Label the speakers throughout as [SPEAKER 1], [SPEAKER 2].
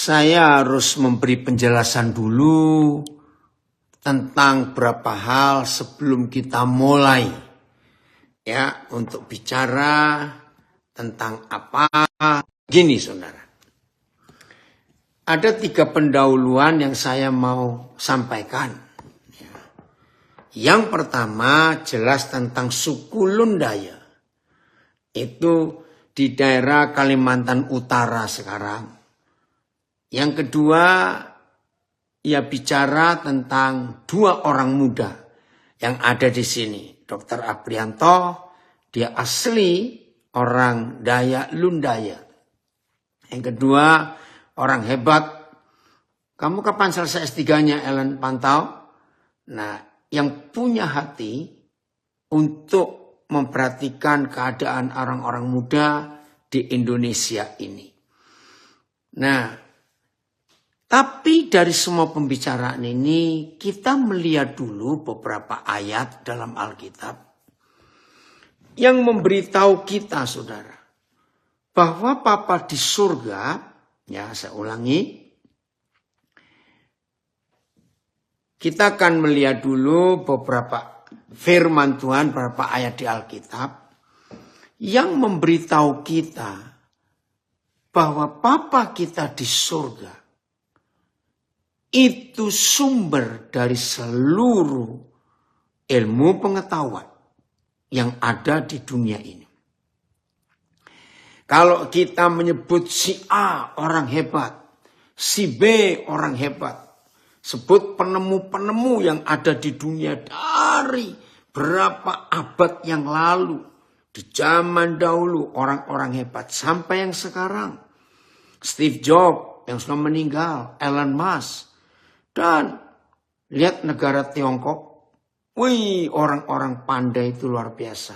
[SPEAKER 1] saya harus memberi penjelasan dulu tentang beberapa hal sebelum kita mulai ya untuk bicara tentang apa. Gini saudara, ada 3 pendahuluan yang saya mau sampaikan. Yang pertama jelas tentang suku Lundaya. Itu di daerah Kalimantan Utara sekarang. Yang kedua, ia bicara tentang 2 orang muda yang ada di sini. Dr. Aprianto, dia asli orang Dayak Lundaya. Yang kedua, orang hebat. Kamu kapan selesai S3-nya, Ellen Pantau? Nah, yang punya hati untuk memperhatikan keadaan orang-orang muda di Indonesia ini. Nah, tapi dari semua pembicaraan ini kita melihat dulu beberapa ayat dalam Alkitab yang memberitahu kita saudara bahwa Bapa di surga, ya saya ulangi, kita akan melihat dulu beberapa firman Tuhan, beberapa ayat di Alkitab yang memberitahu kita bahwa Bapa kita di surga itu sumber dari seluruh ilmu pengetahuan yang ada di dunia ini. Kalau kita menyebut si A orang hebat, si B orang hebat, sebut penemu-penemu yang ada di dunia dari berapa abad yang lalu, di zaman dahulu orang-orang hebat sampai yang sekarang. Steve Jobs yang sudah meninggal, Elon Musk. Dan lihat negara Tiongkok, wih orang-orang pandai itu luar biasa.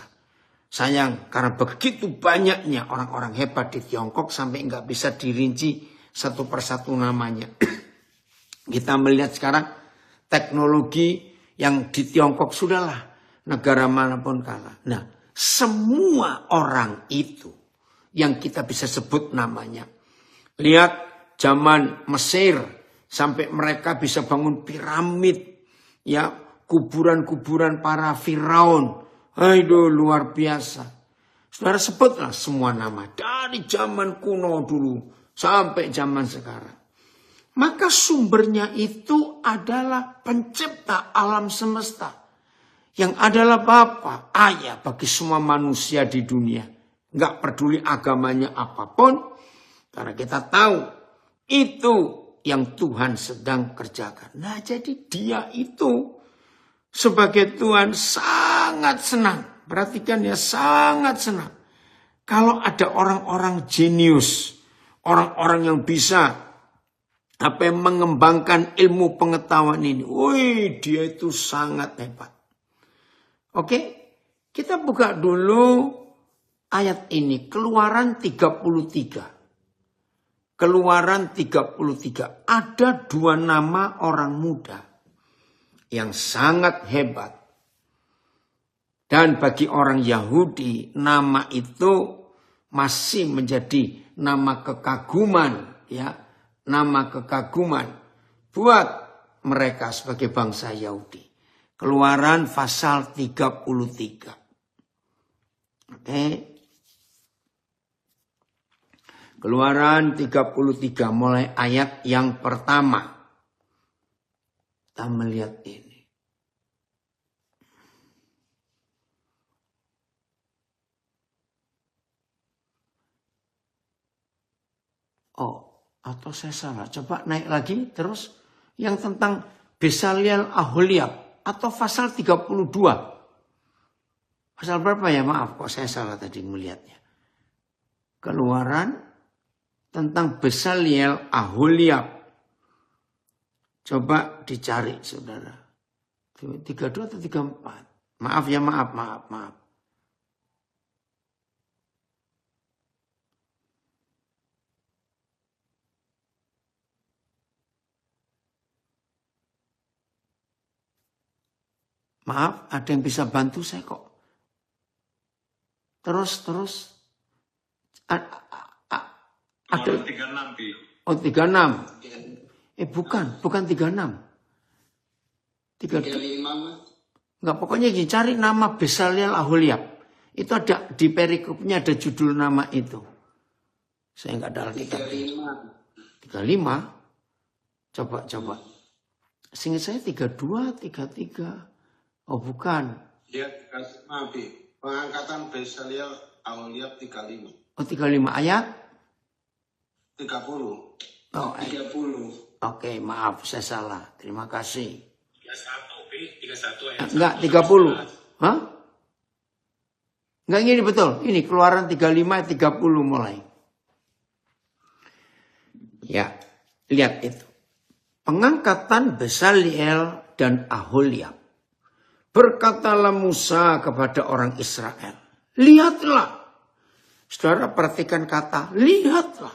[SPEAKER 1] Sayang karena begitu banyaknya orang-orang hebat di Tiongkok sampai nggak bisa dirinci satu persatu namanya. Kita melihat sekarang teknologi yang di Tiongkok sudahlah negara manapun kalah. Nah, semua orang itu yang kita bisa sebut namanya. Lihat zaman Mesir. Sampai mereka bisa bangun piramid, ya kuburan-kuburan para Firaun. Aduh luar biasa. Saudara sebutlah semua nama dari zaman kuno dulu sampai zaman sekarang. Maka sumbernya itu adalah pencipta alam semesta. Yang adalah Bapa, Ayah bagi semua manusia di dunia. Nggak peduli agamanya apapun. Karena kita tahu itu yang Tuhan sedang kerjakan. Nah jadi dia itu sebagai Tuhan sangat senang. Perhatikan ya, sangat senang. Kalau ada orang-orang jenius, orang-orang yang bisa mengembangkan ilmu pengetahuan ini. Wih, dia itu sangat hebat. Oke, kita buka dulu ayat ini, Keluaran 33. Keluaran 33, ada 2 nama orang muda yang sangat hebat. Dan bagi orang Yahudi, nama itu masih menjadi nama kekaguman, ya, nama kekaguman buat mereka sebagai bangsa Yahudi. Keluaran pasal 33. Oke. Keluaran 33 mulai ayat yang pertama. Kita melihat ini. Oh, atau saya salah. Coba naik lagi terus. Yang tentang Besaliel Aholiab atau pasal 32. Pasal berapa ya? Maaf kok saya salah tadi melihatnya. Keluaran tentang Besaliel Aholiab. Coba dicari saudara. 32 atau 34? Maaf ya, maaf. Maaf, ada yang bisa bantu saya kok. Terus. Ada
[SPEAKER 2] 36.
[SPEAKER 1] Oh 36. Bukan 36. 35. Enggak, pokoknya dicari nama Bezaliel Aholiab. Itu ada di perikopnya, ada judul nama itu. Saya enggak ada Alkitab. 35. Coba. Seingat saya 32, 33. Oh bukan.
[SPEAKER 2] Ya, maaf. Pengangkatan Bezaliel Aholiab 35.
[SPEAKER 1] Oh 35 ayat?
[SPEAKER 2] 30.
[SPEAKER 1] Oh, 30. Oke, maaf saya salah. Terima kasih.
[SPEAKER 3] 31 ayat.
[SPEAKER 1] Enggak, 30. Hah? Enggak, ini betul. Ini Keluaran 35 30 mulai. Ya, lihat itu. Pengangkatan Bezaliel dan Aholiab. Berkatalah Musa kepada orang Israel. Lihatlah. Saudara perhatikan kata lihatlah.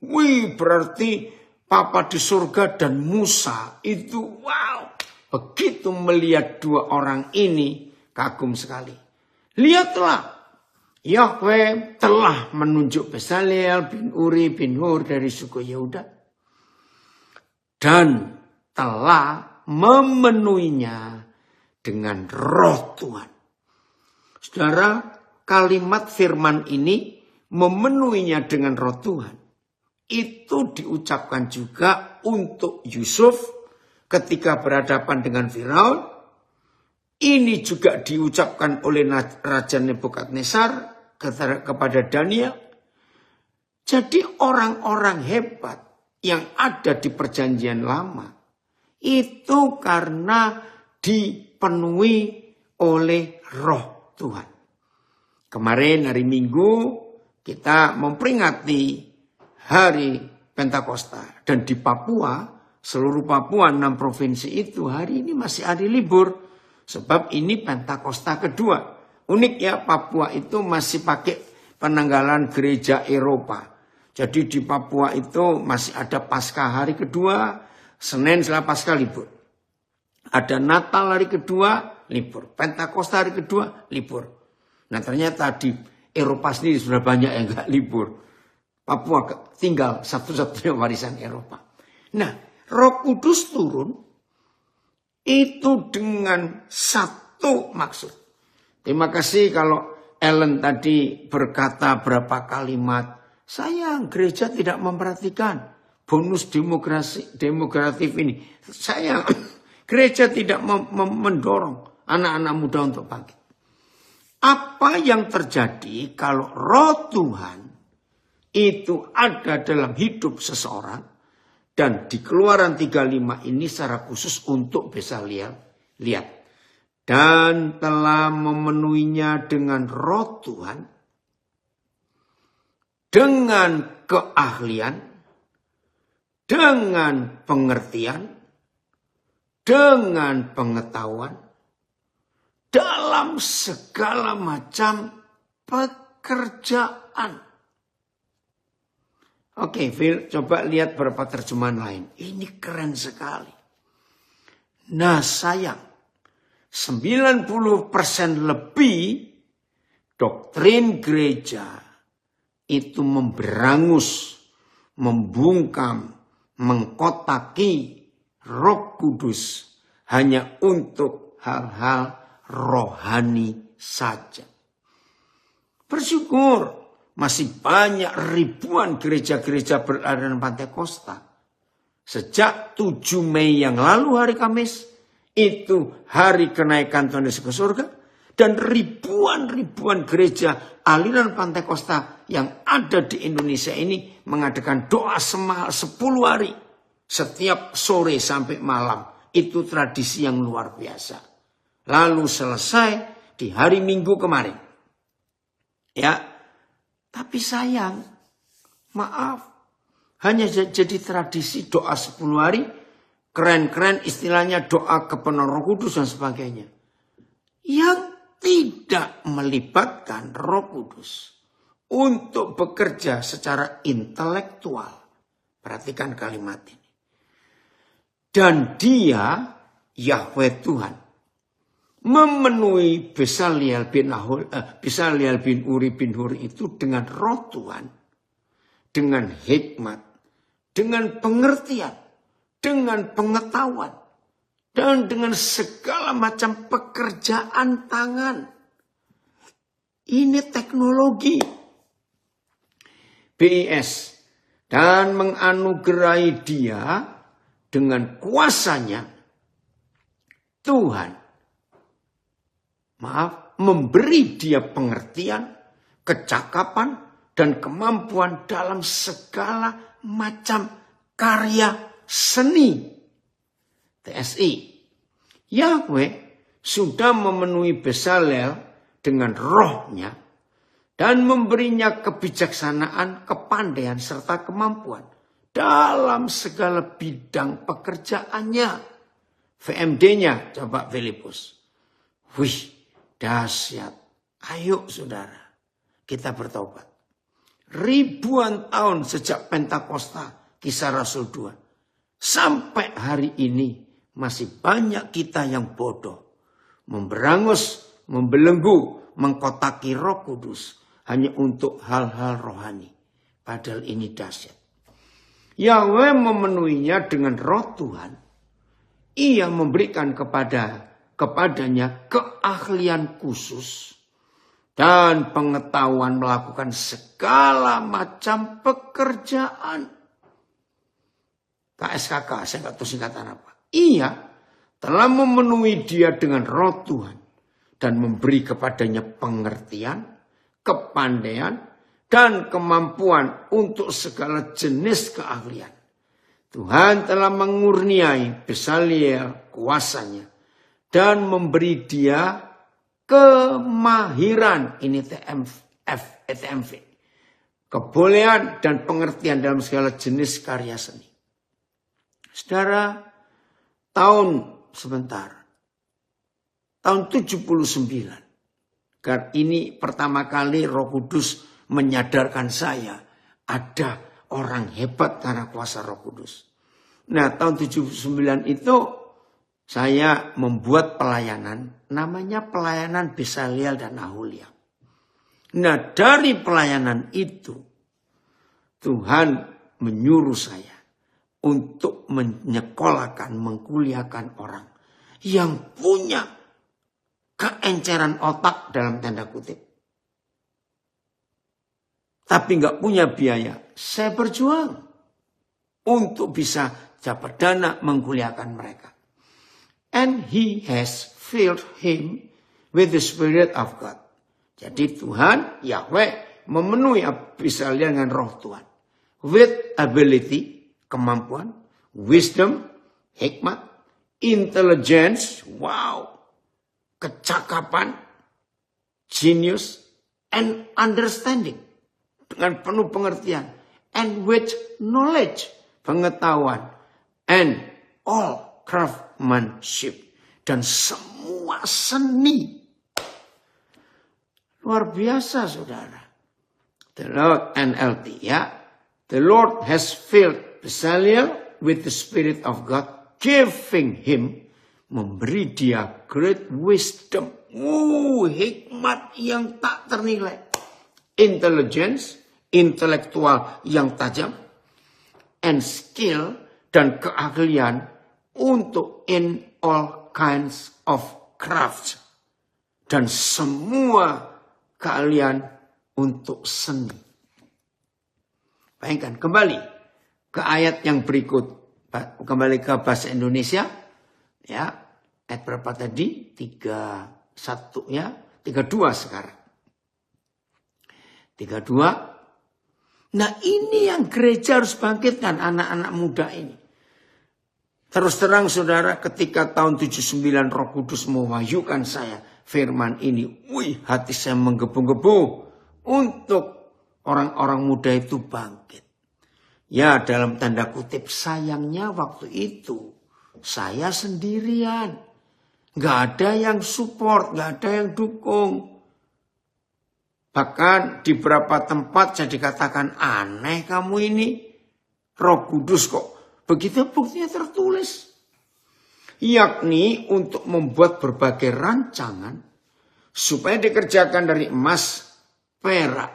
[SPEAKER 1] Wih, berarti Papa di surga dan Musa itu wow. Begitu melihat dua orang ini kagum sekali. Lihatlah. Yahweh telah menunjuk Bezaliel bin Uri bin Hur dari suku Yehuda. Dan telah memenuhinya dengan roh Tuhan. Saudara, kalimat firman ini memenuhinya dengan roh Tuhan. Itu diucapkan juga untuk Yusuf ketika berhadapan dengan Firaun. Ini juga diucapkan oleh Raja Nebukadnezar kepada Daniel. Jadi orang-orang hebat yang ada di perjanjian lama itu karena dipenuhi oleh roh Tuhan. Kemarin hari Minggu kita memperingati hari Pentakosta. Dan di Papua, seluruh Papua 6 provinsi itu hari ini masih hari libur. Sebab ini Pentakosta kedua. Unik ya, Papua itu masih pakai penanggalan gereja Eropa. Jadi di Papua itu masih ada Paskah hari kedua, Senin setelah Paskah libur. Ada Natal hari kedua, libur. Pentakosta hari kedua, libur. Nah ternyata di Eropa sendiri sudah banyak yang gak libur. Papua tinggal satu-satunya warisan Eropa. Nah, Roh Kudus turun itu dengan satu maksud. Terima kasih kalau Ellen tadi berkata berapa kalimat. Sayang, gereja tidak memperhatikan bonus demografis ini. Sayang, gereja tidak mendorong anak-anak muda untuk bangkit. Apa yang terjadi kalau roh Tuhan itu ada dalam hidup seseorang, dan di Keluaran 35 ini secara khusus untuk Bezaliel. Lihat. Dan telah memenuhinya dengan roh Tuhan, dengan keahlian, dengan pengertian, dengan pengetahuan, dalam segala macam pekerjaan. Oke, Phil, coba lihat beberapa terjemahan lain. Ini keren sekali. Nah, sayang, 90% lebih doktrin gereja itu memberangus, membungkam, mengkotaki Roh Kudus hanya untuk hal-hal rohani saja. Bersyukur. Masih banyak ribuan gereja-gereja beraliran Pentakosta. Sejak 7 Mei yang lalu hari Kamis, itu hari kenaikan Tuhan Yesus ke surga. Dan ribuan gereja aliran Pentakosta yang ada di Indonesia ini mengadakan doa semalam 10 hari. Setiap sore sampai malam. Itu tradisi yang luar biasa. Lalu selesai di hari Minggu kemarin. Ya. Tapi sayang, maaf, hanya jadi tradisi doa 10 hari, keren-keren istilahnya doa kepenuhan Roh Kudus dan sebagainya. Yang tidak melibatkan Roh Kudus untuk bekerja secara intelektual. Perhatikan kalimat ini. Dan dia, Yahweh Tuhan, memenuhi Bezaliel bin Uri bin Hur itu dengan roh Tuhan, dengan hikmat, dengan pengertian, dengan pengetahuan, dan dengan segala macam pekerjaan tangan. Ini teknologi. BIS dan menganugerahi dia dengan kuasanya. Tuhan, memberi dia pengertian, kecakapan, dan kemampuan dalam segala macam karya seni. TSI. Yahweh sudah memenuhi Bezalel dengan rohnya dan memberinya kebijaksanaan, kepandaian, serta kemampuan dalam segala bidang pekerjaannya. VMD-nya coba Filipus. Wih, dahsyat. Ayo saudara, kita bertobat. Ribuan tahun sejak Pentakosta, Kisah Rasul 2. Sampai hari ini masih banyak kita yang bodoh. Memberangus, membelenggu, mengkotaki Roh Kudus hanya untuk hal-hal rohani. Padahal ini dahsyat. Yahweh memenuhinya dengan roh Tuhan. Ia memberikan kepadanya keahlian khusus dan pengetahuan melakukan segala macam pekerjaan. KSKK, saya nggak tahu singkatan apa. Ia telah memenuhi dia dengan roh Tuhan dan memberi kepadanya pengertian, kepandaian, dan kemampuan untuk segala jenis keahlian. Tuhan telah mengurniai Bezalel kuasanya dan memberi dia kemahiran, ini TMV, kebolehan dan pengertian dalam segala jenis karya seni. Saudara, tahun 79. Karena ini pertama kali Roh Kudus menyadarkan saya ada orang hebat karena kuasa Roh Kudus. Nah, tahun 79 itu saya membuat pelayanan, namanya pelayanan Bezalel dan Aholia. Nah, dari pelayanan itu Tuhan menyuruh saya untuk menyekolahkan, mengkuliahkan orang yang punya keenceran otak dalam tanda kutip. Tapi nggak punya biaya. Saya berjuang untuk bisa dapat dana mengkuliahkan mereka. And he has filled him with the Spirit of God. Jadi Tuhan, Yahweh, memenuhi Bezalel dengan roh Tuhan. With ability, kemampuan, wisdom, hikmat, intelligence, wow, kecakapan, genius, and understanding. Dengan penuh pengertian. And with knowledge, pengetahuan. And all craftsmanship. Dan semua seni. Luar biasa saudara. The Lord NLT ya. The Lord has filled Bezalel with the Spirit of God, giving him, memberi dia great wisdom, hikmat yang tak ternilai, intelligence, intelektual yang tajam, and skill, dan keahlian untuk in all kinds of crafts, dan semua keahlian untuk seni. Bayangkan kembali ke ayat yang berikut, kembali ke bahasa Indonesia, ya, ayat berapa tadi? 31 ya, 32 sekarang. 32. Nah ini yang gereja harus bangkitkan anak-anak muda ini. Terus terang saudara, ketika tahun 79 Roh Kudus mewahyukan saya firman ini, hati saya menggebu-gebu untuk orang-orang muda itu bangkit. Ya dalam tanda kutip sayangnya waktu itu saya sendirian. Gak ada yang support, gak ada yang dukung. Bahkan di beberapa tempat saya dikatakan aneh kamu ini. Roh Kudus kok begitu, buktinya tertulis. Yakni untuk membuat berbagai rancangan supaya dikerjakan dari emas, perak,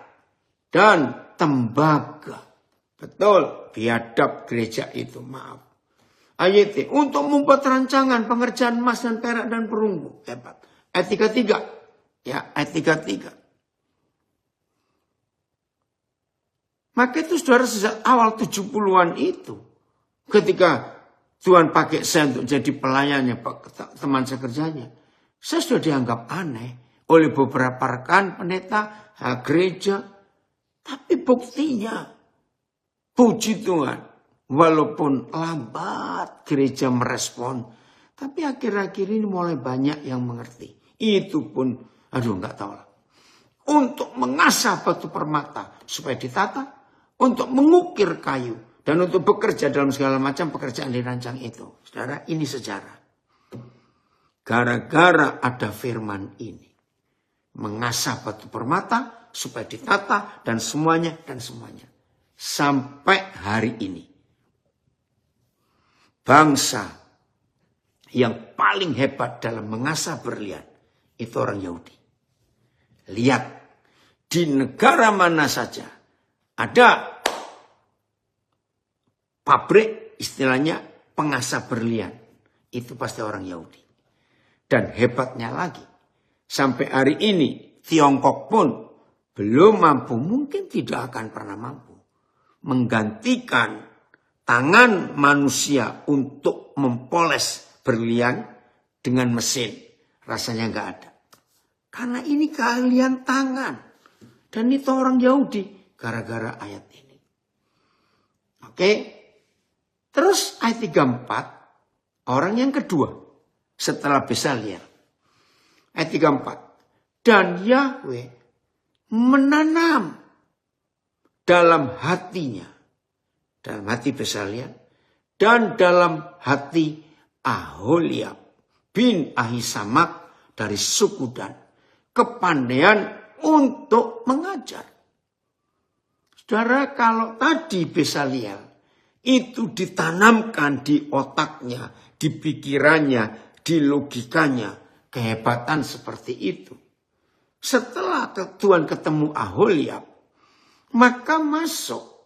[SPEAKER 1] dan tembaga. Betul, biadab gereja itu, maaf. Ayat untuk membuat rancangan pengerjaan emas dan perak dan perunggu. Hebat. Ayat 33. Ya, ayat 33. Maka itu saudara sejak awal 70-an itu. Ketika Tuhan pakai saya untuk jadi pelayannya, teman sekerjanya. Saya sudah dianggap aneh oleh beberapa rekan pendeta, gereja. Tapi buktinya, puji Tuhan. Walaupun lambat gereja merespon, tapi akhir-akhir ini mulai banyak yang mengerti. Itu pun, nggak tahu lah. Untuk mengasah batu permata supaya ditata, untuk mengukir kayu, dan untuk bekerja dalam segala macam pekerjaan dirancang itu. Saudara, ini sejarah. Gara-gara ada firman ini, mengasah batu permata supaya ditata dan semuanya. Sampai hari ini. Bangsa yang paling hebat dalam mengasah berlian itu orang Yahudi. Lihat, di negara mana saja ada pabrik istilahnya pengasah berlian. Itu pasti orang Yahudi. Dan hebatnya lagi, sampai hari ini Tiongkok pun belum mampu, mungkin tidak akan pernah mampu menggantikan tangan manusia untuk mempoles berlian dengan mesin. Rasanya nggak ada. Karena ini keahlian tangan. Dan itu orang Yahudi. Gara-gara ayat ini. Oke. Terus ayat 34. Orang yang kedua. Setelah Besaliel. Ayat 34. Dan Yahweh menanam dalam hatinya. Dalam hati Besaliel dan dalam hati Aholiab bin Ahisamak dari suku Dan kepandaian untuk mengajar. Saudara, kalau tadi Besaliel itu ditanamkan di otaknya, di pikirannya, di logikanya, kehebatan seperti itu. Setelah Tuhan ketemu Aholiab, maka masuk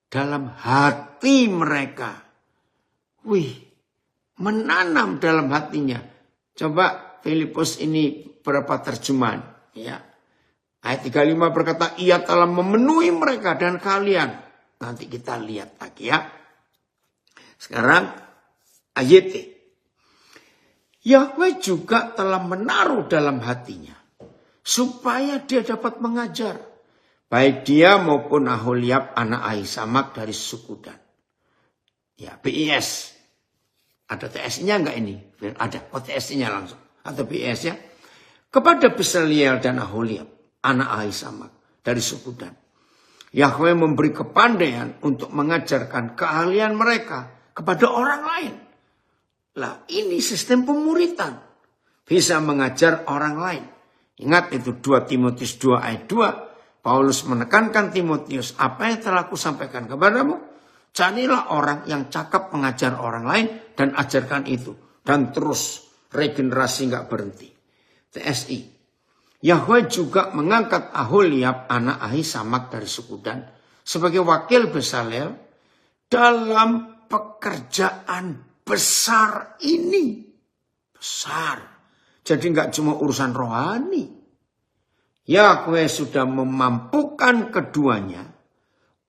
[SPEAKER 1] dalam hati mereka. Menanam dalam hatinya. Coba Filipus ini berapa terjemahan. Ya. Ayat 35 berkata, ia telah memenuhi mereka dan kalian. Nanti kita lihat lagi ya. Sekarang ayat. Yahweh juga telah menaruh dalam hatinya. Supaya dia dapat mengajar. Baik dia maupun Aholiab anak Ahisamak dari suku Dan. Ya, BIS. Ada TS-nya enggak ini? Ada, TS-nya langsung. Atau BIS ya. Kepada Besaliel dan Aholiab, anak Ahisamak dari suku Dan. Yahweh memberi kepandaian untuk mengajarkan keahlian mereka kepada orang lain. Lah, ini sistem pemuritan. Bisa mengajar orang lain. Ingat itu 2 Timotius 2 ayat 2. Paulus menekankan Timotius, apa yang telah aku sampaikan kepadamu? Carilah orang yang cakap mengajar orang lain dan ajarkan itu. Dan terus regenerasi nggak berhenti. TSI. Yahweh juga mengangkat Aholiab anak Ahisamak dari suku Dan sebagai wakil Besaliel dalam pekerjaan besar ini. Besar. Jadi nggak cuma urusan rohani. Yahweh sudah memampukan keduanya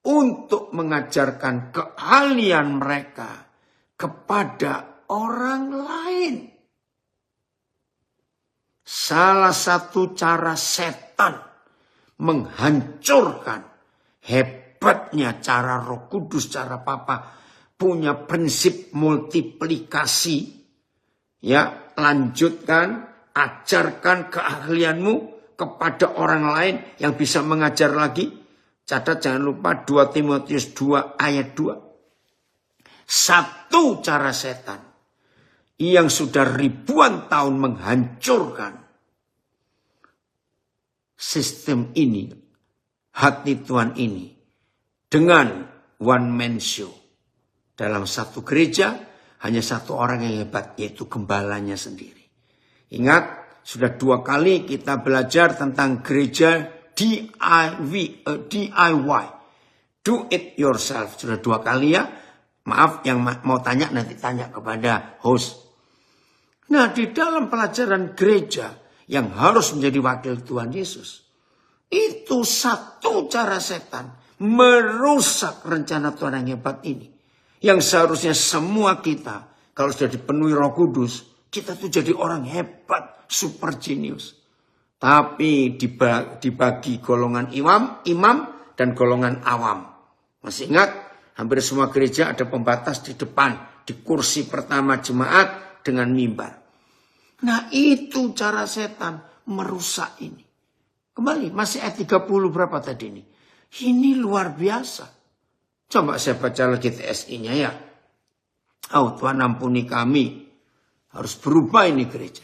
[SPEAKER 1] untuk mengajarkan keahlian mereka kepada orang lain. Salah satu cara setan menghancurkan hebatnya cara Roh Kudus, cara Papa punya prinsip multiplikasi. Ya, lanjutkan, ajarkan keahlianmu kepada orang lain yang bisa mengajar lagi. Catat jangan lupa 2 Timotius 2 ayat 2. Satu cara setan yang sudah ribuan tahun menghancurkan sistem ini, hati Tuhan ini, dengan one man show. Dalam satu gereja hanya satu orang yang hebat, yaitu gembalanya sendiri. Ingat, sudah 2 kali kita belajar tentang gereja DIY. Do it yourself. Sudah 2 kali ya. Maaf yang mau tanya nanti tanya kepada host. Nah, di dalam pelajaran gereja yang harus menjadi wakil Tuhan Yesus, itu satu cara setan merusak rencana Tuhan yang hebat ini. Yang seharusnya semua kita, kalau sudah dipenuhi Roh Kudus, kita tuh jadi orang hebat, super genius. Tapi dibagi golongan imam dan golongan awam. Masih ingat, hampir semua gereja ada pembatas di depan, di kursi pertama jemaat dengan mimbar. Nah, itu cara setan merusak ini. Kembali, masih ayat 30 berapa tadi ini? Ini luar biasa. Coba saya baca lagi TSI-nya ya. Oh, Tuhan ampuni kami. Harus berubah ini gereja.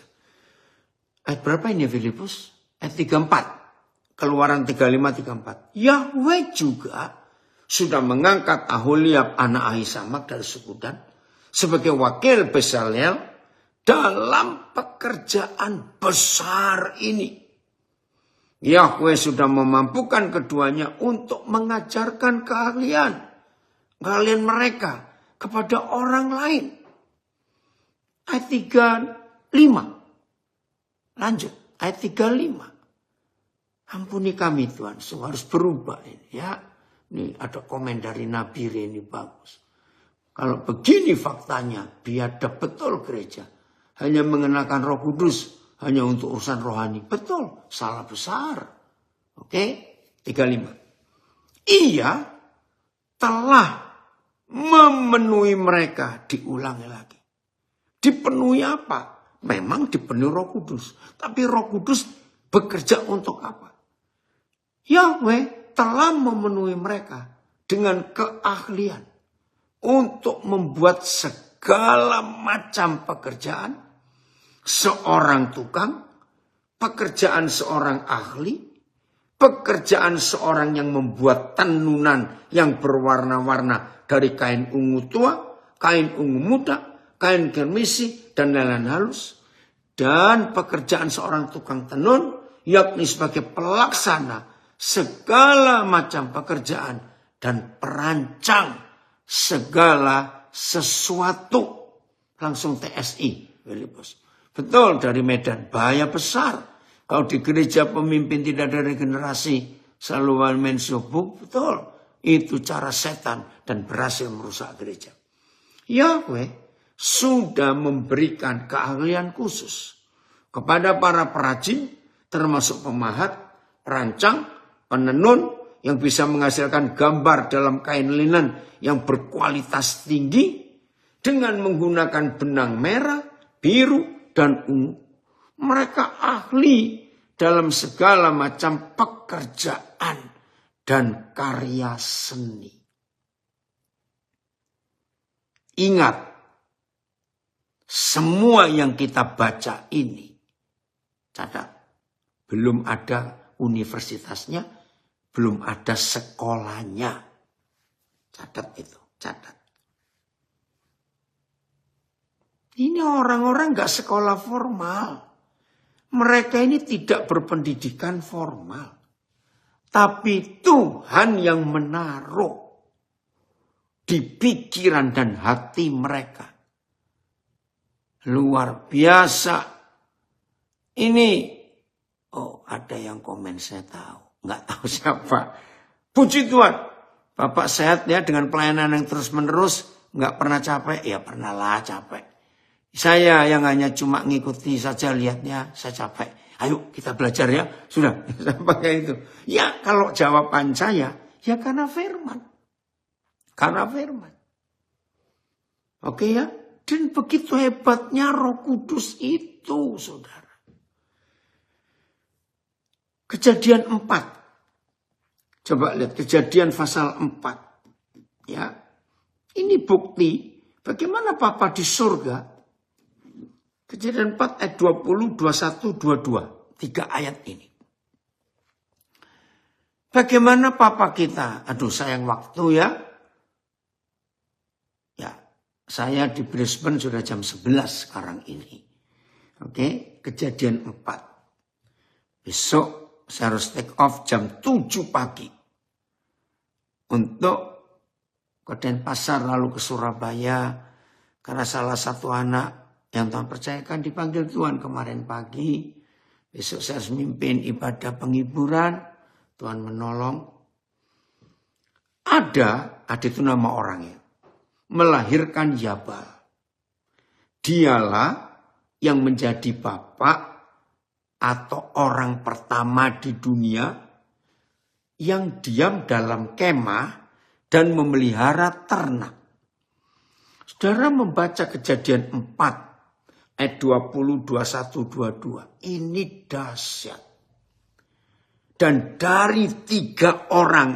[SPEAKER 1] Ayat berapa ini Filipus? Ayat 34. Keluaran 35-34. Yahweh juga sudah mengangkat Aholiab anak Ahisamak dari suku Dan sebagai wakil Bezalel dalam pekerjaan besar ini. Yahweh sudah memampukan keduanya untuk mengajarkan keahlian mereka kepada orang lain. Ayat 35. Lanjut, ayat 35. Ampuni kami Tuhan, harus berubah ini ya. Ini ada komen dari Nabi ini bagus. Kalau begini faktanya, biadab betul gereja. Hanya mengenakan Roh Kudus, hanya untuk urusan rohani. Betul, salah besar. Oke, 35. Ia telah memenuhi mereka, diulangi lagi. Dipenuhi apa? Memang dipenuhi Roh Kudus. Tapi Roh Kudus bekerja untuk apa? Yahweh telah memenuhi mereka dengan keahlian untuk membuat segala macam pekerjaan. Seorang tukang, pekerjaan seorang ahli, pekerjaan seorang yang membuat tenunan yang berwarna-warna dari kain ungu tua, kain ungu muda, kain germisi, dan lain-lain halus. Dan pekerjaan seorang tukang tenun, yakni sebagai pelaksana segala macam pekerjaan dan perancang segala sesuatu. Langsung TSI, Filipus. Betul, dari Medan, bahaya besar. Kalau di gereja pemimpin tidak ada regenerasi, selalu main subuk, betul. Itu cara setan dan berhasil merusak gereja. Yahweh sudah memberikan keahlian khusus kepada para perajin, termasuk pemahat, perancang, penenun, yang bisa menghasilkan gambar dalam kain linen yang berkualitas tinggi, dengan menggunakan benang merah, biru, dan ungu. Mereka ahli dalam segala macam pekerjaan dan karya seni. Ingat, semua yang kita baca ini, catat, belum ada universitasnya, belum ada sekolahnya. Catat itu, catat. Ini orang-orang gak sekolah formal. Mereka ini tidak berpendidikan formal. Tapi Tuhan yang menaruh di pikiran dan hati mereka. Luar biasa. Ini, oh ada yang komen saya tahu. Gak tahu siapa. Puji Tuhan. Bapak sehat ya dengan pelayanan yang terus menerus. Gak pernah capek. Ya pernah lah capek. Saya yang hanya cuma ngikuti saja lihatnya, saya capek. Ayo kita belajar ya. Sudah, sampai itu. Ya kalau jawaban saya, ya karena firman. Karena firman. Oke ya. Dan begitu hebatnya Roh Kudus itu, saudara. Kejadian 4. Coba lihat Kejadian pasal 4. Ya. Ini bukti bagaimana Papa di surga. Kejadian 4 ayat 20, 21, 22. 3 ayat ini. Bagaimana Papa kita? Aduh sayang waktu ya. Ya, saya di Brisbane sudah jam 11 sekarang ini. Oke, Kejadian 4. Besok saya harus take off jam 7 pagi. untuk ke Denpasar lalu ke Surabaya. Karena salah satu anak yang Tuhan percayakan dipanggil Tuhan kemarin pagi. Besok saya harus memimpin ibadah penghiburan. Tuhan menolong. Ada itu nama orangnya. Melahirkan Yabal. Dialah yang menjadi bapak atau orang pertama di dunia yang diam dalam kemah dan memelihara ternak. Saudara membaca Kejadian 4 ayat 20, 21, 22. Ini dahsyat. Dan dari 3 orang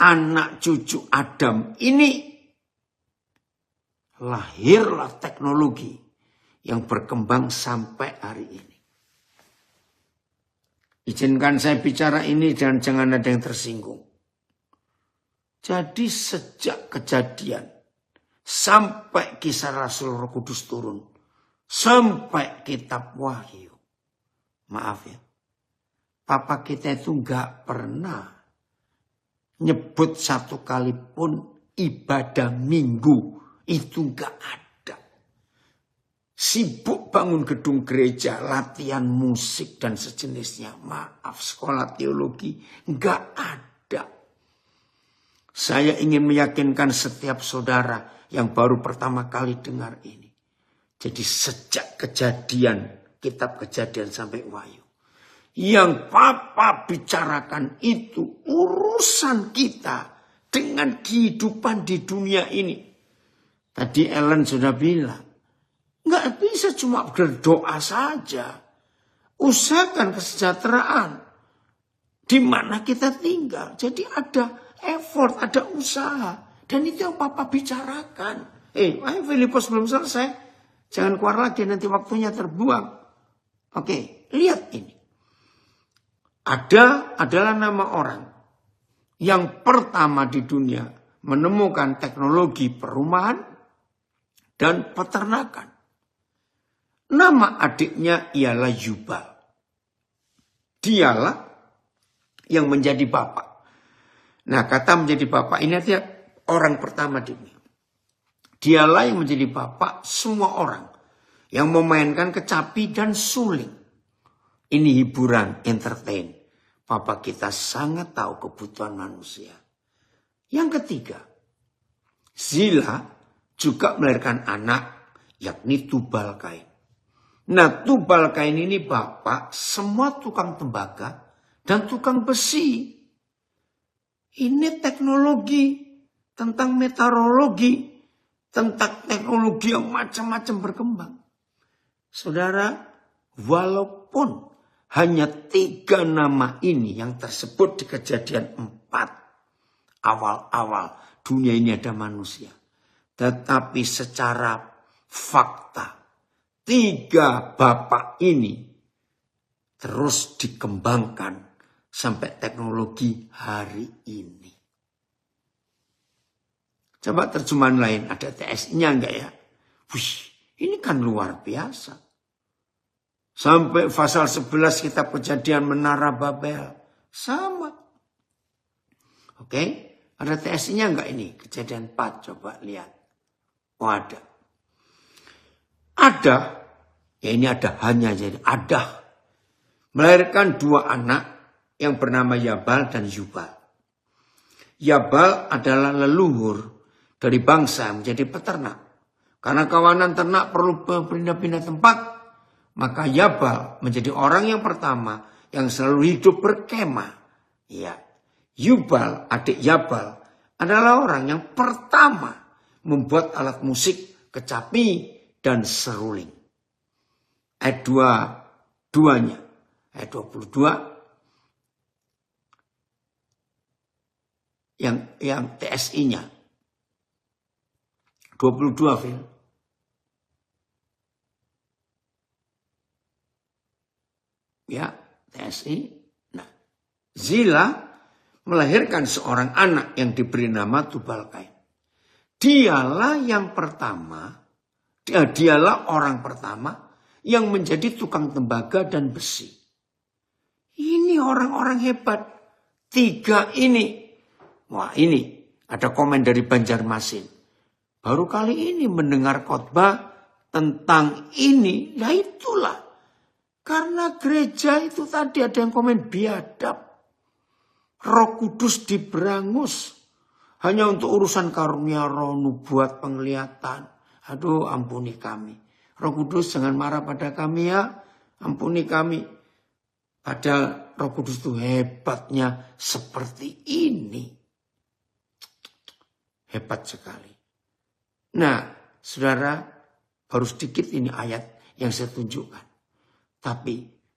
[SPEAKER 1] anak cucu Adam ini lahirlah teknologi yang berkembang sampai hari ini. Izinkan saya bicara ini dan jangan ada yang tersinggung. Jadi sejak Kejadian sampai Kisah Rasul Roh Kudus turun, sampai kitab Wahyu. Maaf ya, Papa kita itu gak pernah nyebut satu kali pun ibadah minggu. Itu gak ada. Sibuk bangun gedung gereja, latihan musik dan sejenisnya. Maaf, sekolah teologi gak ada. Saya ingin meyakinkan setiap saudara yang baru pertama kali dengar ini. Jadi sejak Kejadian, kitab Kejadian sampai Wahyu, yang Papa bicarakan itu urusan kita dengan kehidupan di dunia ini. Tadi Ellen sudah bilang, nggak bisa cuma berdoa saja. Usahakan kesejahteraan di mana kita tinggal. Jadi ada effort, ada usaha. Dan itu yang Papa bicarakan. Ayo Filipus belum selesai. Jangan keluar lagi, nanti waktunya terbuang. Oke, lihat ini. Adalah nama orang yang pertama di dunia menemukan teknologi perumahan dan peternakan. Nama adiknya ialah Yubal. Dialah yang menjadi bapak. Nah, kata menjadi bapak ini artinya orang pertama di dunia. Dialah yang menjadi bapak semua orang yang memainkan kecapi dan suling. Ini hiburan, entertain. Papa kita sangat tahu kebutuhan manusia. Yang ketiga, Zila juga melahirkan anak, yakni Tubal Kain. Nah, Tubal Kain ini bapak semua tukang tembaga dan tukang besi. Ini teknologi tentang meteorologi, tentang teknologi yang macam-macam berkembang. Saudara, walaupun hanya 3 nama ini yang tersebut di Kejadian 4. Awal-awal dunia ini ada manusia. Tetapi secara fakta, 3 bapak ini terus dikembangkan sampai teknologi hari ini. Coba terjemahan lain, ada TS-nya enggak ya? Wih, ini kan luar biasa. Sampai pasal 11 kitab Kejadian Menara Babel. Sama. Oke, ada TS-nya enggak ini? Kejadian 4, coba lihat. Oh ada. Ada, ya ini ada hanya jadi ada. Melahirkan 2 anak yang bernama Yabal dan Yubal. Yabal adalah leluhur dari bangsa yang menjadi peternak. Karena kawanan ternak perlu berpindah-pindah tempat, maka Yabal menjadi orang yang pertama yang selalu hidup berkemah. Ya, Yubal, adik Yabal, adalah orang yang pertama membuat alat musik, kecapi, dan seruling. Ayat 2-nya, ayat 22, yang TSI-nya. 22, Phil. Ya, TSI. Nah, Zila melahirkan seorang anak yang diberi nama Tubal Kain. Dialah orang pertama yang menjadi tukang tembaga dan besi. Ini orang-orang hebat. 3 ini Wah, ini ada komen dari Banjarmasin. Baru kali ini mendengar khotbah tentang ini. Ya itulah. Karena gereja itu tadi ada yang komen biadab. Roh Kudus diberangus. Hanya untuk urusan karunia roh, nubuat, penglihatan. Aduh, ampuni kami. Roh Kudus jangan marah pada kami ya. Ampuni kami. Padahal Roh Kudus itu hebatnya seperti ini. Hebat sekali. Nah, saudara, baru sedikit ini ayat yang saya tunjukkan. Tapi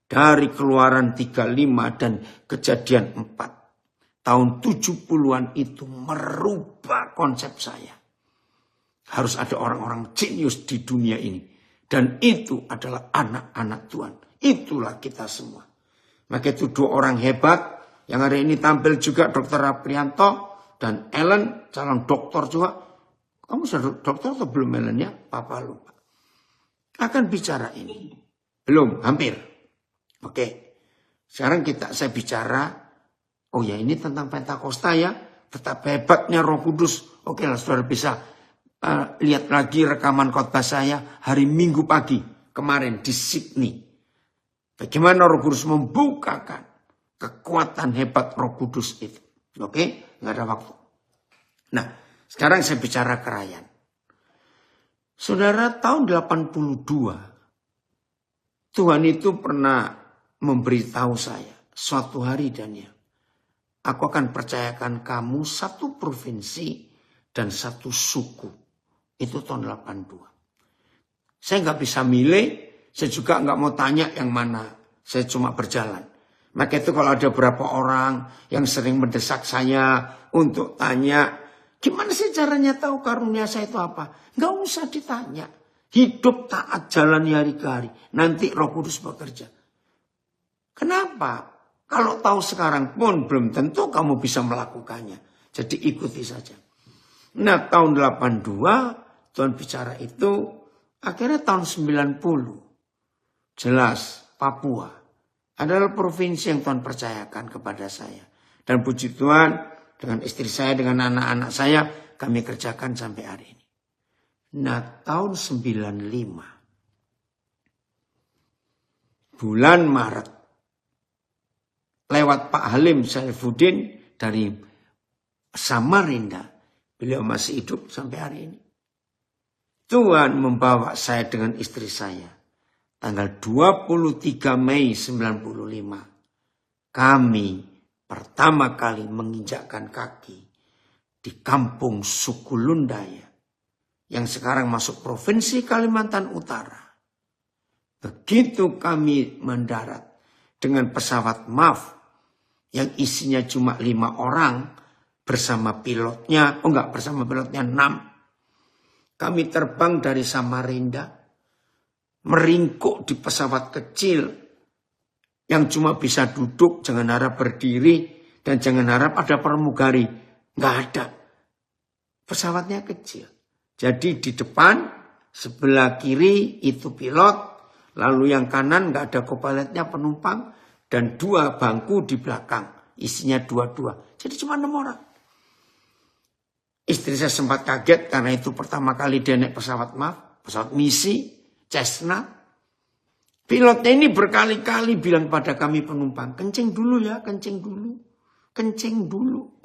[SPEAKER 1] dari Keluaran 35 dan Kejadian 4, tahun 70-an itu merubah konsep saya. Harus ada orang-orang jenius di dunia ini. Dan itu adalah anak-anak Tuhan. Itulah kita semua. Maka itu 2 orang hebat. Yang hari ini tampil juga Dr. Aprianto dan Ellen, calon dokter juga. Kamu sudah dokter atau belum Ellen ya? Papa lupa. Akan bicara ini. Belum, hampir. Oke. Sekarang saya bicara. Oh ya, ini tentang Pentakosta ya. Betapa hebatnya Roh Kudus. Oke lah, saudara bisa lihat lagi rekaman khotbah saya hari Minggu pagi kemarin di Sydney. Bagaimana Roh Kudus membukakan kekuatan hebat Roh Kudus itu. Oke, nggak ada waktu. Nah, sekarang saya bicara kerayan. Saudara, tahun 82, Tuhan itu pernah memberitahu saya, suatu hari Daniel, aku akan percayakan kamu 1 provinsi dan 1 suku. Itu tahun 82. Saya nggak bisa milih, saya juga nggak mau tanya yang mana. Saya cuma berjalan. Maka itu kalau ada beberapa orang yang sering mendesak saya untuk tanya, gimana sih caranya tahu karunia saya itu apa? Nggak usah ditanya. Hidup taat jalani hari ke hari. Nanti Roh Kudus bekerja. Kenapa? Kalau tahu sekarang pun belum tentu kamu bisa melakukannya. Jadi ikuti saja. Nah, tahun 82 Tuhan bicara itu. Akhirnya tahun 90. Jelas Papua adalah provinsi yang Tuhan percayakan kepada saya. Dan puji Tuhan dengan istri saya, dengan anak-anak saya, kami kerjakan sampai hari ini. Nah, tahun 95. Bulan Maret. Lewat Pak Halim Saifuddin dari Samarinda. Beliau masih hidup sampai hari ini. Tuhan membawa saya dengan istri saya. Tanggal 23 Mei 95. Kami pertama kali menginjakkan kaki di kampung suku Lundaya. Yang sekarang masuk provinsi Kalimantan Utara. Begitu kami mendarat dengan pesawat MAF yang isinya cuma 5 orang bersama pilotnya. Oh enggak, bersama pilotnya 6. Kami terbang dari Samarinda, meringkuk di pesawat kecil yang cuma bisa duduk, jangan harap berdiri, dan jangan harap ada pramugari. Nggak ada. Pesawatnya kecil. Jadi di depan, sebelah kiri itu pilot, lalu yang kanan nggak ada co-pilotnya penumpang, dan 2 bangku di belakang, isinya 2-2. Jadi cuma 6 orang. Istri saya sempat kaget karena itu pertama kali dia naik pesawat MAF, pesawat misi, Cessna. Pilotnya ini berkali-kali bilang pada kami penumpang, kencing dulu ya, kencing dulu, kencing dulu.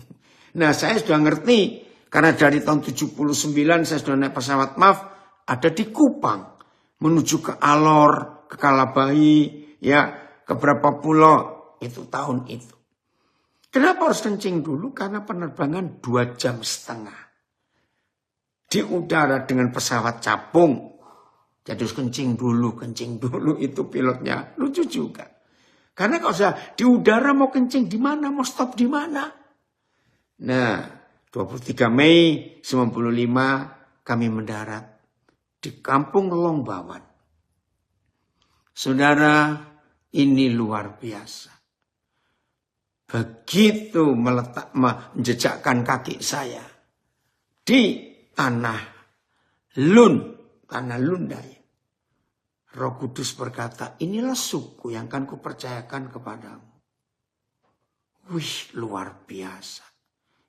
[SPEAKER 1] Nah, saya sudah ngerti karena dari tahun 79 saya sudah naik pesawat MAF, ada di Kupang, menuju ke Alor, ke Kalabahi, ya, ke beberapa pulau, itu tahun itu. Kenapa harus kencing dulu? Karena penerbangan 2,5 jam. Di udara dengan pesawat capung. Jadi harus kencing dulu itu pilotnya. Lucu juga. Karena kalau saya di udara mau kencing di mana, mau stop di mana. Nah, 23 Mei 95 kami mendarat di Kampung Longbawan. Saudara, ini luar biasa. Begitu menjejakkan kaki saya di tanah Lundaya. Roh Kudus berkata, inilah suku yang akan kupercayakan kepadamu. Wih, luar biasa.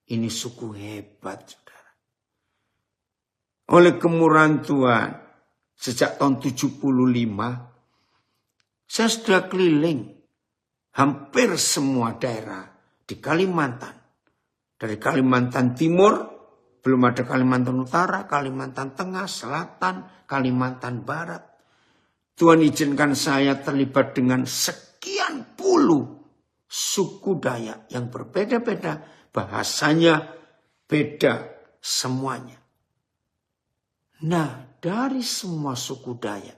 [SPEAKER 1] Ini suku hebat, saudara. Oleh kemurahan Tuhan, sejak tahun 75, saya sudah keliling hampir semua daerah di Kalimantan. Dari Kalimantan Timur, belum ada Kalimantan Utara, Kalimantan Tengah, Selatan, Kalimantan Barat. Tuhan izinkan saya terlibat dengan sekian puluh suku Dayak yang berbeda-beda, bahasanya beda semuanya. Nah, dari semua suku Dayak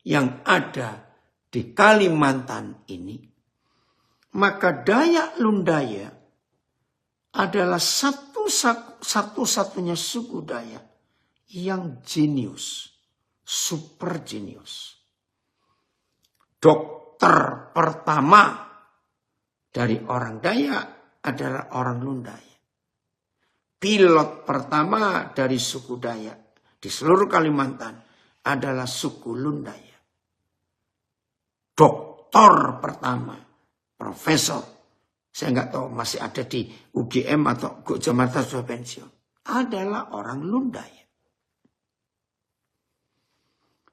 [SPEAKER 1] yang ada di Kalimantan ini, maka Dayak Lundaya adalah satu-satunya suku Dayak yang jenius, super jenius. Dokter pertama dari orang Dayak adalah orang Lundaya. Pilot pertama dari suku Dayak di seluruh Kalimantan adalah suku Lundaya. Doktor pertama, profesor, saya nggak tahu masih ada di UGM atau Jakarta sudah pensiun, adalah orang Lundaya.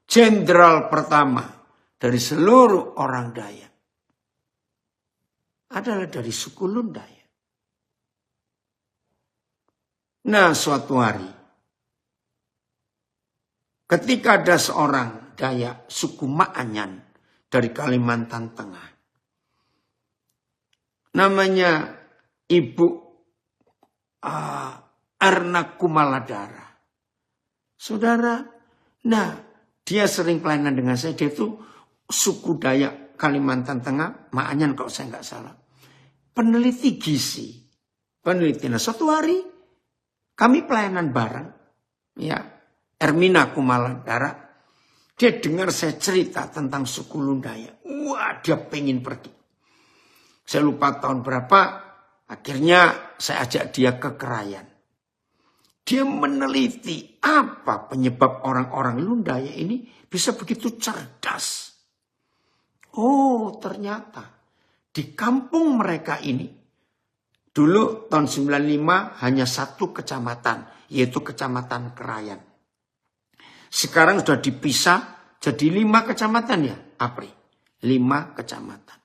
[SPEAKER 1] Jenderal pertama dari seluruh orang Dayak adalah dari suku Lundaya. Nah, suatu hari, ketika ada seorang Dayak suku Maanyan dari Kalimantan Tengah, namanya Ibu Erna Kumaladara. Saudara, nah dia sering pelayanan dengan saya. Dia itu suku Dayak Kalimantan Tengah, Maanyan kalau saya nggak salah. Peneliti gizi. Peneliti. Nah, suatu hari kami pelayanan bareng. Ya, Ermina Kumaladara. Dia dengar saya cerita tentang suku Lundaya. Wah, dia pengen pergi. Saya lupa tahun berapa. Akhirnya saya ajak dia ke Krayan. Dia meneliti apa penyebab orang-orang Lundaya ini bisa begitu cerdas. Oh, ternyata di kampung mereka ini, dulu tahun 95 hanya satu kecamatan, yaitu Kecamatan Krayan. Sekarang sudah dipisah jadi 5 kecamatan ya, Apri. 5 kecamatan.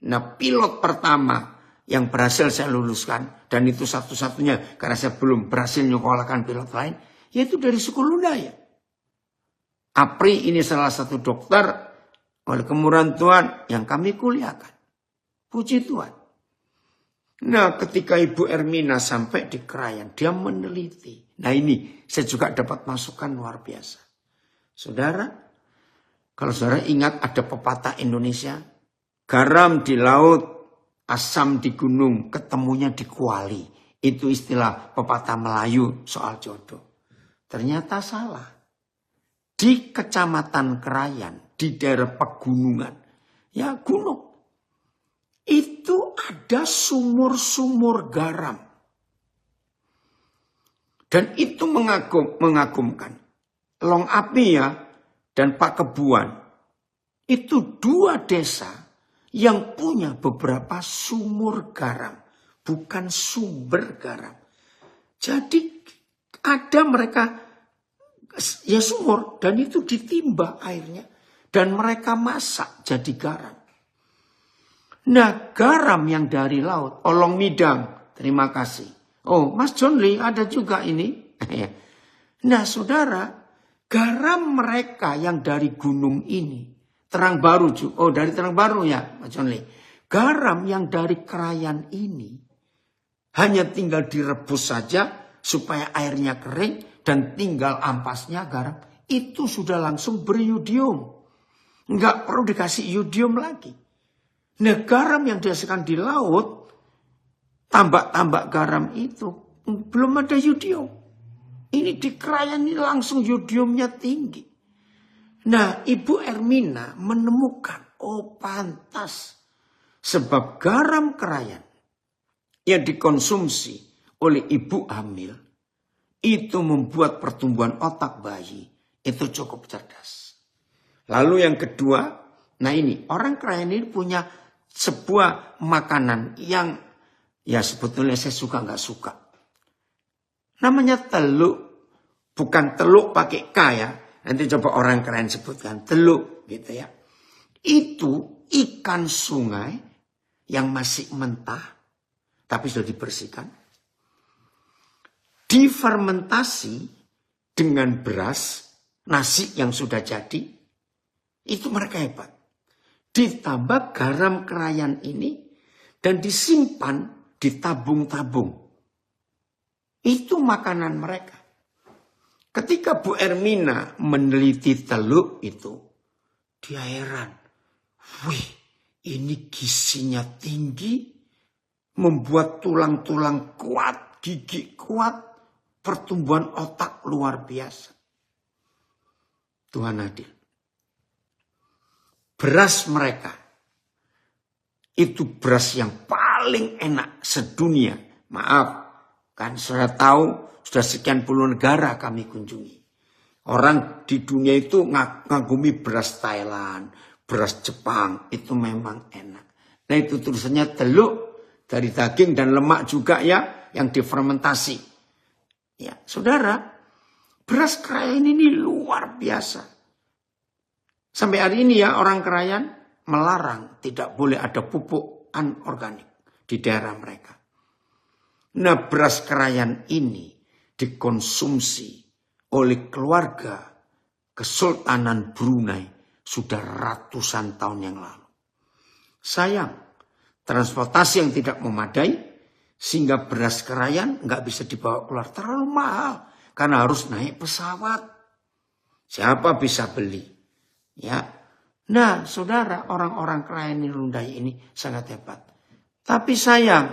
[SPEAKER 1] Nah, pilot pertama yang berhasil saya luluskan, dan itu satu-satunya karena saya belum berhasil nyekolahkan pilot lain, yaitu dari suku Lundaya. Apri ini salah satu dokter oleh kemurahan Tuhan yang kami kuliahkan. Puji Tuhan. Nah, ketika Ibu Ermina sampai di Krayan, dia meneliti. Nah, ini saya juga dapat masukan luar biasa. Saudara, kalau saudara ingat ada pepatah Indonesia, garam di laut, asam di gunung, ketemunya di kuali. Itu istilah pepatah Melayu soal jodoh. Ternyata salah. Di Kecamatan Krayan, di daerah pegunungan, ya gunung, itu ada sumur-sumur garam. Dan itu mengagumkan. Long Api ya dan Pak Kebuan, itu 2 desa yang punya beberapa sumur garam, bukan sumber garam. Jadi ada mereka ya sumur, dan itu ditimba airnya, dan mereka masak jadi garam. Nah, garam yang dari laut, Olong Midang, terima kasih. Oh, Mas John Lee ada juga ini. Nah, saudara, garam mereka yang dari gunung ini, Terang Baru juga. Oh, dari Terang Baru ya, Mas John Lee. Garam yang dari Krayan ini hanya tinggal direbus saja supaya airnya kering dan tinggal ampasnya garam. Itu sudah langsung beriodium. Enggak perlu dikasih iodium lagi. Nah, garam yang dihasilkan di laut, tambak-tambak garam itu belum ada iodium. Ini di Krayan ini langsung iodiumnya tinggi. Nah, Ibu Ermina menemukan, oh pantas. Sebab garam Krayan yang dikonsumsi oleh ibu hamil, itu membuat pertumbuhan otak bayi itu cukup cerdas. Lalu yang kedua, nah ini, orang Krayan ini punya sebuah makanan yang Ya sebetulnya saya suka nggak suka. Namanya teluk, bukan teluk pakai K ya. Nanti coba orang keren sebutkan teluk gitu ya. Itu ikan sungai yang masih mentah, tapi sudah dibersihkan. Difermentasi dengan beras, nasi yang sudah jadi, itu mereka hebat. Ditambah garam kerayan ini dan disimpan di tabung-tabung. Itu makanan mereka. Ketika Bu Ermina meneliti teluk itu, dia heran. Wih, ini gizinya tinggi, membuat tulang-tulang kuat, gigi kuat, pertumbuhan otak luar biasa. Tuhan adil. Beras mereka itu beras yang paling enak sedunia. Maaf, kan saya tahu sudah sekian puluh negara kami kunjungi. Orang di dunia itu ngagumi beras Thailand, beras Jepang, itu memang enak. Nah itu tulisannya teluk dari daging dan lemak juga ya, yang difermentasi. Ya, saudara, beras Krayan ini luar biasa. Sampai hari ini ya orang Krayan melarang tidak boleh ada pupuk anorganik di daerah mereka. Nah beras Krayan ini dikonsumsi oleh keluarga Kesultanan Brunei sudah ratusan tahun yang lalu. Sayang, transportasi yang tidak memadai sehingga beras Krayan nggak bisa dibawa keluar, terlalu mahal karena harus naik pesawat. Siapa bisa beli? Ya, nah saudara, orang-orang Krayan Lundaya ini sangat hebat. Tapi sayang,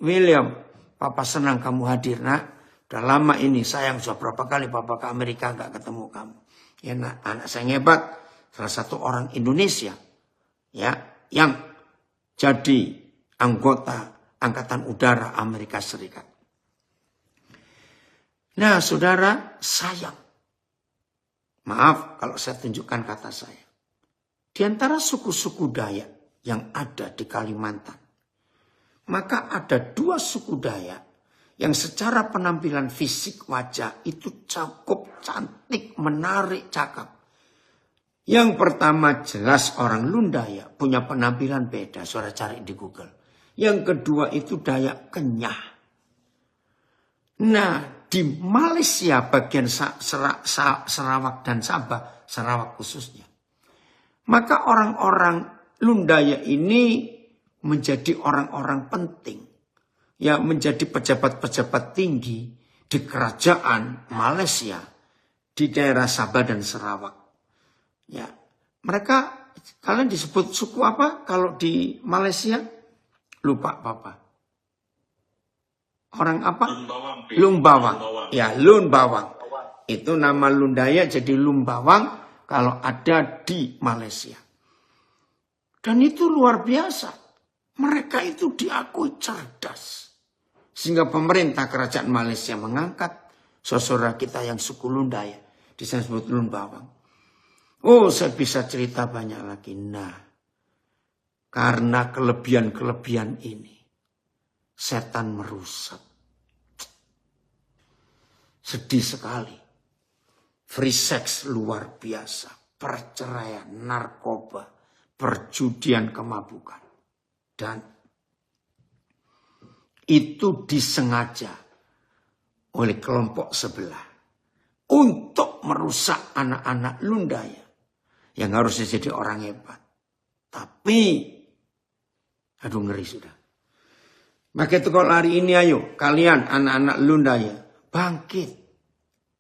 [SPEAKER 1] William, Papa senang kamu hadir nak. Udah lama ini sayang, sudah berapa kali Papa ke Amerika gak ketemu kamu. Ya nak, anak saya hebat, salah satu orang Indonesia ya yang jadi anggota Angkatan Udara Amerika Serikat. Nah saudara, sayang. Maaf kalau saya tunjukkan kata saya. Di antara suku-suku Dayak yang ada di Kalimantan, maka ada dua suku Dayak yang secara penampilan fisik wajah itu cukup cantik, menarik, cakep. Yang pertama jelas orang Lundaya punya penampilan beda, saudara cari di Google. Yang kedua itu Dayak Kenyah. Nah, di Malaysia bagian Sarawak dan Sabah, Sarawak khususnya. Maka orang-orang Lundaya ini menjadi orang-orang penting. Ya menjadi pejabat-pejabat tinggi di kerajaan Malaysia. Di daerah Sabah dan Sarawak. Ya, mereka, kalian disebut suku apa kalau di Malaysia? Lupa Papa. Orang apa? Lung Bawang. Ya, Lun Bawang. Itu nama Lundaya jadi Lung Bawang kalau ada di Malaysia. Dan itu luar biasa. Mereka itu diakui cerdas. Sehingga pemerintah kerajaan Malaysia mengangkat saudara kita yang suku Lundaya. Disebut Lun Bawang. Oh, saya bisa cerita banyak lagi. Nah, karena kelebihan-kelebihan ini. Setan merusak. Sedih sekali. Free sex luar biasa. Perceraian, narkoba, perjudian, kemabukan. Dan itu disengaja oleh kelompok sebelah. Untuk merusak anak-anak Lundaya. Yang harusnya jadi orang hebat. Tapi, aduh ngeri sudah. Maka itu kalau hari ini ayo kalian anak-anak Lundaya bangkit.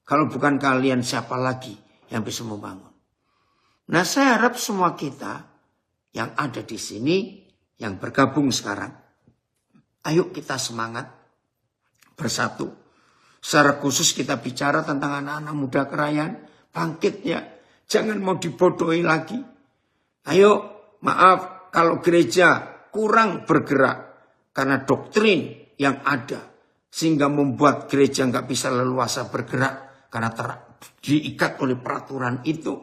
[SPEAKER 1] Kalau bukan kalian siapa lagi yang bisa membangun. Nah saya harap semua kita yang ada di sini, yang bergabung sekarang. Ayo kita semangat bersatu. Secara khusus kita bicara tentang anak-anak muda Krayan. Bangkit ya. Jangan mau dibodohi lagi. Ayo maaf kalau gereja kurang bergerak. Karena doktrin yang ada. Sehingga membuat gereja nggak bisa leluasa bergerak. Karena diikat oleh peraturan itu.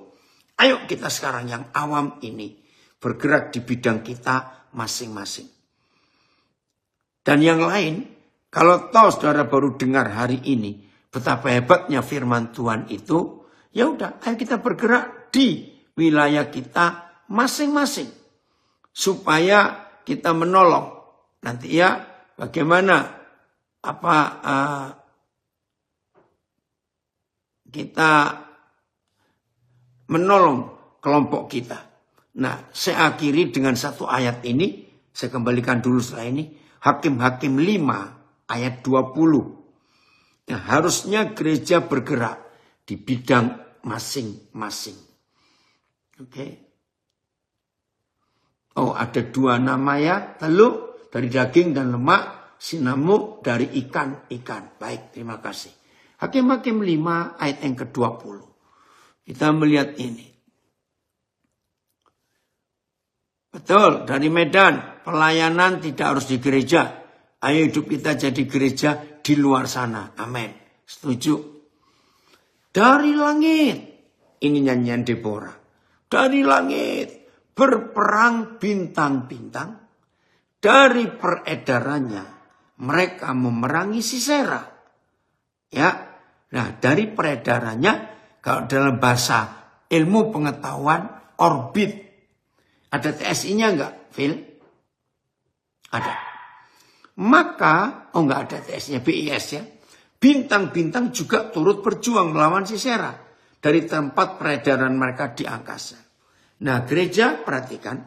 [SPEAKER 1] Ayo kita sekarang yang awam ini. Bergerak di bidang kita masing-masing. dan yang lain. Kalau toh saudara baru dengar hari ini betapa hebatnya firman Tuhan itu, ya udah, ayo kita bergerak di wilayah kita masing-masing supaya kita menolong. Nanti ya bagaimana kita menolong kelompok kita. Nah, saya akhiri dengan satu ayat ini. Saya kembalikan dulu setelah ini. Hakim-Hakim 5 ayat 20. Nah, harusnya gereja bergerak di bidang masing-masing. Oke. Oh, ada 2 nama ya. Teluk dari daging dan lemak, sinamuk dari ikan-ikan. Baik, terima kasih. Hakim-Hakim 5 ayat yang ke-20. Kita melihat ini. Betul, dari Medan, pelayanan tidak harus di gereja. Ayo hidup kita jadi gereja di luar sana. Amin. Setuju. Dari langit. Ini nyanyian Deborah. Dari langit berperang bintang-bintang. Dari peredarannya mereka memerangi Sisera. Ya. Nah, dari peredarannya kalau dalam bahasa ilmu pengetahuan orbit. Ada TSI-nya enggak, Phil? Ada. Maka, enggak ada TSI-nya, BIS ya. Bintang-bintang juga turut berjuang melawan Sisera dari tempat peredaran mereka di angkasa. Nah, gereja perhatikan,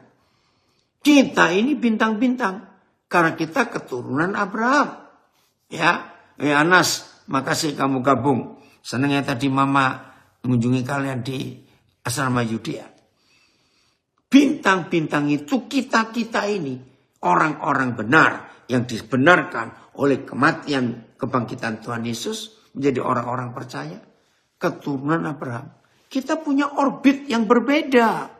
[SPEAKER 1] kita ini bintang-bintang karena kita keturunan Abraham. Ya, Anas, makasih kamu gabung. Senangnya tadi Mama mengunjungi kalian di asrama Yudea. Bintang-bintang itu kita-kita ini orang-orang benar yang dibenarkan oleh kematian kebangkitan Tuhan Yesus menjadi orang-orang percaya. Keturunan Abraham. Kita punya orbit yang berbeda.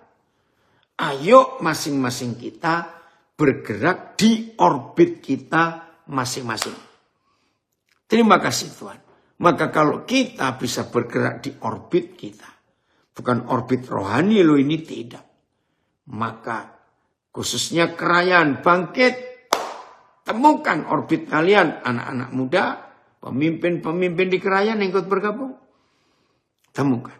[SPEAKER 1] Ayo masing-masing kita bergerak di orbit kita masing-masing. Terima kasih Tuhan. Maka kalau kita bisa bergerak di orbit kita. Bukan orbit rohani loh ini, tidak. Maka khususnya Kerajaan Bangkit, temukan orbit kalian, anak-anak muda, pemimpin-pemimpin di Kerajaan yang ikut bergabung. Temukan.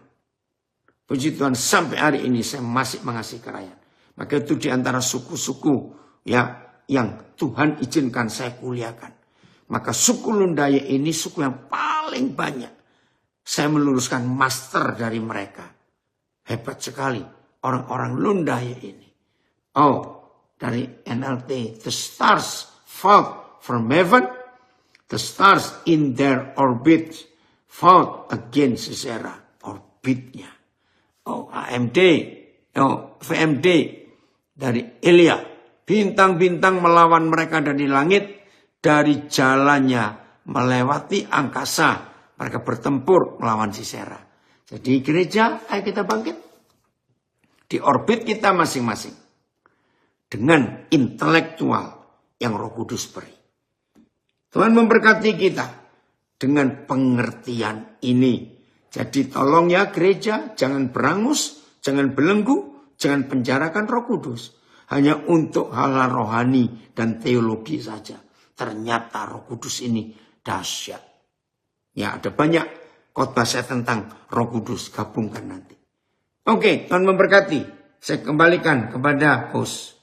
[SPEAKER 1] Puji Tuhan, sampai hari ini saya masih mengasihi Kerajaan. Maka itu di antara suku-suku ya yang Tuhan izinkan saya kuliahkan. Maka suku Lundaya ini suku yang paling banyak. Saya meluluskan master dari mereka. Hebat sekali. Orang-orang Lundaya ini. Oh, dari NLT. The stars fall from heaven. The stars in their orbit fought against Sisera. Orbitnya. Oh, AMD. Oh, VMD. Dari Elia. Bintang-bintang melawan mereka dari langit. Dari jalannya melewati angkasa. Mereka bertempur melawan Sisera. Jadi gereja, ayo kita bangkit. Di orbit kita masing-masing. Dengan intelektual yang Roh Kudus beri. Tuhan memberkati kita dengan pengertian ini. Jadi tolong ya gereja, jangan berangus, jangan belenggu, jangan penjarakan Roh Kudus. Hanya untuk hal-hal rohani dan teologi saja. Ternyata Roh Kudus ini dahsyat. Ya, ada banyak khotbah saya tentang Roh Kudus, gabungkan nanti. Oke, Tuhan memberkati. Saya kembalikan kepada host.